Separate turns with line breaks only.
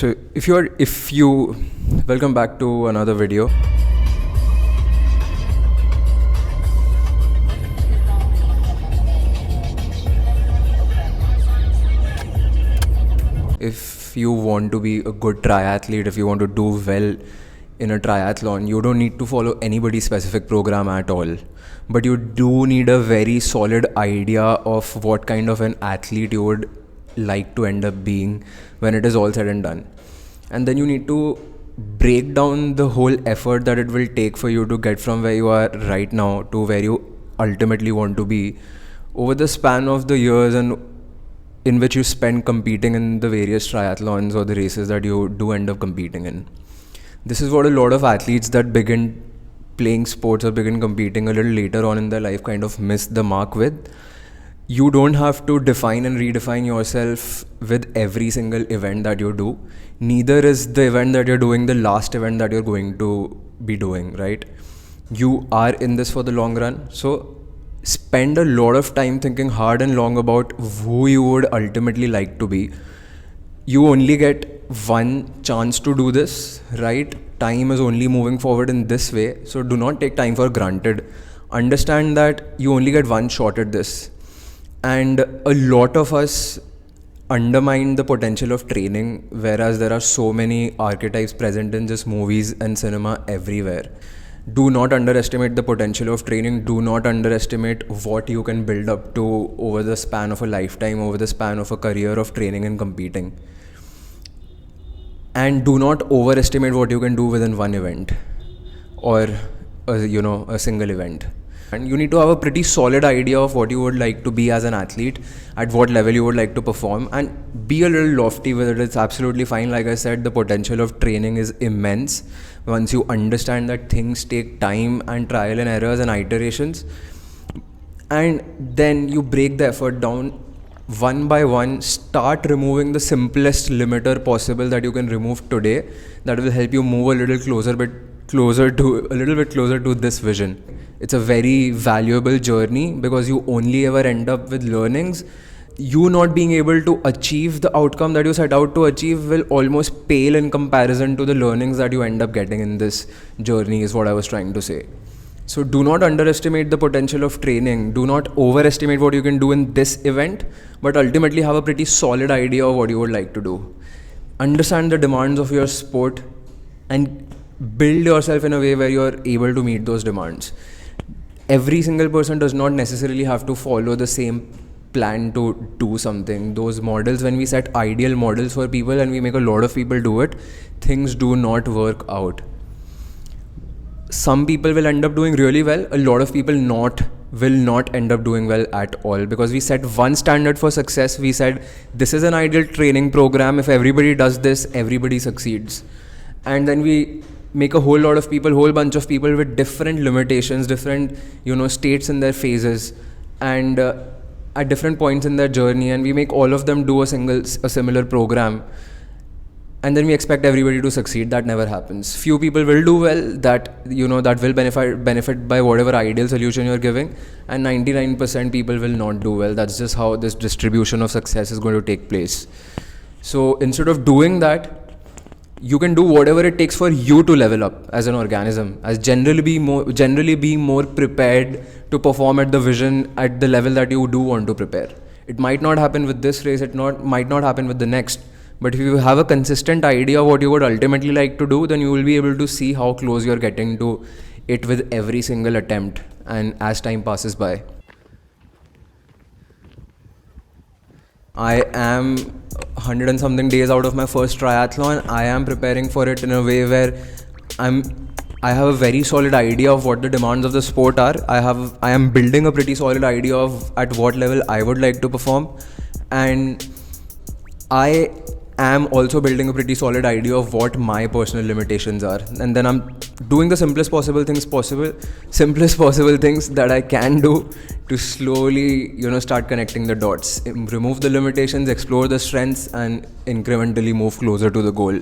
So if you welcome back to another video. If you want to be a good triathlete, if you want to do well in a triathlon, you don't need to follow anybody's specific program at all. But you do need a very solid idea of what kind of an athlete you would like to end up being when it is all said and done. And then you need to break down the whole effort that it will take for you to get from where you are right now to where you ultimately want to be over the span of the years and in which you spend competing in the various triathlons or the races that you do end up competing in. This is what a lot of athletes that begin playing sports or begin competing a little later on in their life kind of miss the mark with. You don't have to define and redefine yourself with every single event that you do. Neither is the event that you're doing the last event that you're going to be doing, right? You are in this for the long run. So spend a lot of time thinking hard and long about who you would ultimately like to be. You only get one chance to do this, right? Time is only moving forward in this way. So do not take time for granted. Understand that you only get one shot at this. And a lot of us undermine the potential of training, whereas there are so many archetypes present in just movies and cinema everywhere. Do not underestimate the potential of training. Do not underestimate what you can build up to over the span of a lifetime, over the span of a career of training and competing. And do not overestimate what you can do within one event or a single event. And you need to have a pretty solid idea of what you would like to be as an athlete, at what level you would like to perform, and be a little lofty with it. It's absolutely fine. Like I said, the potential of training is immense once you understand that things take time and trial and errors and iterations. And then you break the effort down one by one. Start removing the simplest limiter possible that you can remove today. That will help you move a little closer to this vision. It's a very valuable journey because you only ever end up with learnings. You not being able to achieve the outcome that you set out to achieve will almost pale in comparison to the learnings that you end up getting in this journey, is what I was trying to say. So do not underestimate the potential of training. Do not overestimate what you can do in this event, but ultimately have a pretty solid idea of what you would like to do. Understand the demands of your sport and build yourself in a way where you are able to meet those demands. Every single person does not necessarily have to follow the same plan to do something. Those models, when we set ideal models for people and we make a lot of people do it, things do not work out. Some people will end up doing really well. A lot of people will not end up doing well at all, because we set one standard for success. We said this is an ideal training program. If everybody does this, everybody succeeds. And then we make a whole bunch of people with different limitations, different states in their phases, and at different points in their journey, and we make all of them do a similar program, and then we expect everybody to succeed. That never happens. Few people will do well, that will benefit by whatever ideal solution you're giving, and 99% people will not do well. That's just how this distribution of success is going to take place. So instead of doing that, you can do whatever it takes for you to level up as an organism, as generally be more prepared to perform at the level that you do want to prepare. It might not happen with this race, might not happen with the next, but if you have a consistent idea of what you would ultimately like to do, then you will be able to see how close you're getting to it with every single attempt and as time passes by. I am 100 and something days out of my first triathlon. I am preparing for it in a way where I have a very solid idea of what the demands of the sport are. I am building a pretty solid idea of at what level I would like to perform, and I am also building a pretty solid idea of what my personal limitations are. And then I'm doing the simplest possible things that I can do to slowly, start connecting the dots, remove the limitations, explore the strengths, and incrementally move closer to the goal.